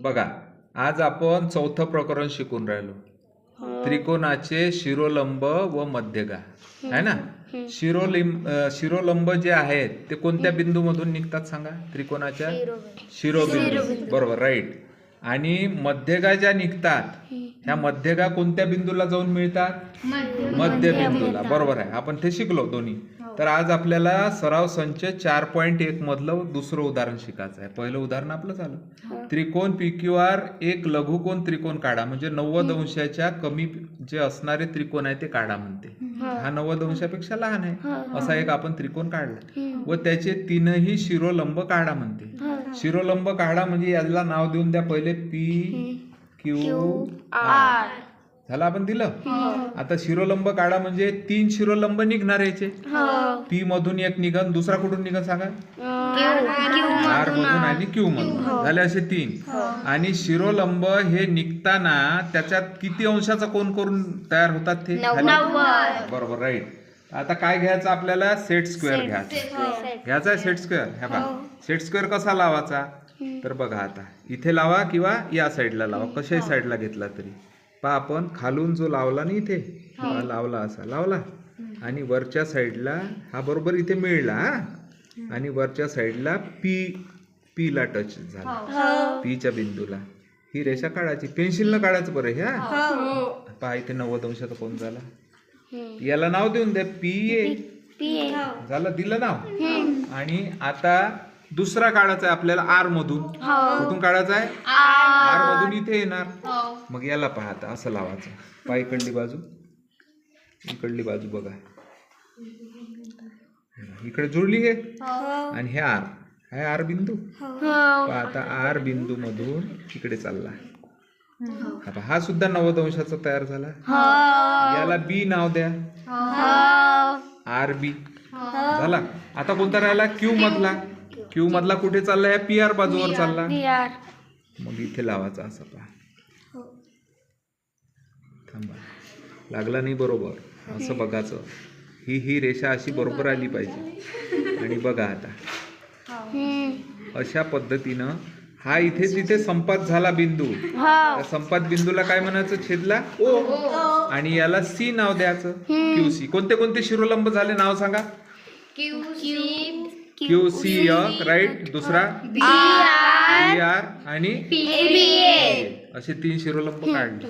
बघा, आज आपण चौथं प्रकरण शिकून राहिलो. त्रिकोणाचे शिरोलंब व मध्यगा आहे ना. शिरोलंब जे आहेत ते कोणत्या बिंदूमधून निघतात सांगा? त्रिकोणाच्या शिरोबिंदू, बरोबर, राईट. आणि मध्यगा ज्या निघतात ह्या मध्यगा कोणत्या बिंदूला जाऊन मिळतात? मध्यबिंदूला, बरोबर आहे. आपण ते शिकलो दोन्ही. तर आज आपल्याला सराव संच 4.1 मधलं दुसरं उदाहरण शिकायचं आहे. पहिलं उदाहरण आपलं झालं. त्रिकोण PQR एक लघुकोन त्रिकोण काढा, म्हणजे 90 अंशाच्या कमी जे असणारे त्रिकोण आहे ते काढा म्हणते. हा 90 अंशापेक्षा लहान आहे असा एक आपण त्रिकोण काढला व त्याचे तीनही शिरोलंब काढा म्हणते. शिरोलंब काढा म्हणजे याला नाव देऊन द्या पहिले PQR. झालं, आपण दिलं. आता शिरोलंब काढा म्हणजे 3 शिरोलंब निघणार याचे. P मधून एक निघन, दुसरा कुठून निघन सांगा? R मधून आणि Q मधून. झाले असे 3. आणि शिरोलंब हे निघताना त्याच्यात किती अंशाचा कोन करून तयार होतात ते? 90. बरोबर, राईट. आता काय घ्यायचं आपल्याला? सेट स्क्वेअर घ्यायचा आहे. सेट स्क्वेअर ह्या बघा. सेट स्क्वेअर कसा लावायचा? तर बघा, आता इथे लावा किंवा या साईडला लावा, कशाही साईडला घेतला तरी. पहा, आपण खालून जो लावला ना इथे लावला, असा लावला आणि वरच्या साईडला हा बरोबर इथे मिळला आणि वरच्या साईडला P ला टच झाला. P च्या बिंदूला ही रेषा काढायची. पेन्सिलनं काढायचं बरं. ह्या पहा, इथे 90 अंशाचा कोन झाला. याला नाव देऊन द्या PA. झालं, दिलं नाव. आणि आता दुसरा काढायचा आहे आपल्याला R मधून. कुठून काढायचा आहे? R मधून इथे येणार. मग याला पहा, आता असं लावायचं. पहा, इकडली बाजू इकडली बाजू बघा, इकडे जुळली हे. आणि हे R, हा R बिंदू. पहा, आता R बिंदू मधून इकडे चालला. आता हा सुद्धा 90 अंशाचा तयार झाला. याला B नाव द्या, RB. झाला. आता कोणता राहिला? Q मधला कुठे चालला? या PR बाजूवर चालला. मग इथे लावायचा असं. पहा, थांबा, लागला नाही बरोबर, असं बघायचं. ही रेषा अशी बरोबर आली पाहिजे. आणि बघा आता अशा पद्धतीनं हा इथे जिथे संपात झाला बिंदू, त्या संपात बिंदूला काय म्हणायचं? छेदला O. आणि याला C नाव द्यायचं, QC. कोणते कोणते शिरोलंब झाले नाव सांगा? QC एक, राईट. दुसरा PR आणि PA. असे 3 शिरोलंब काढले.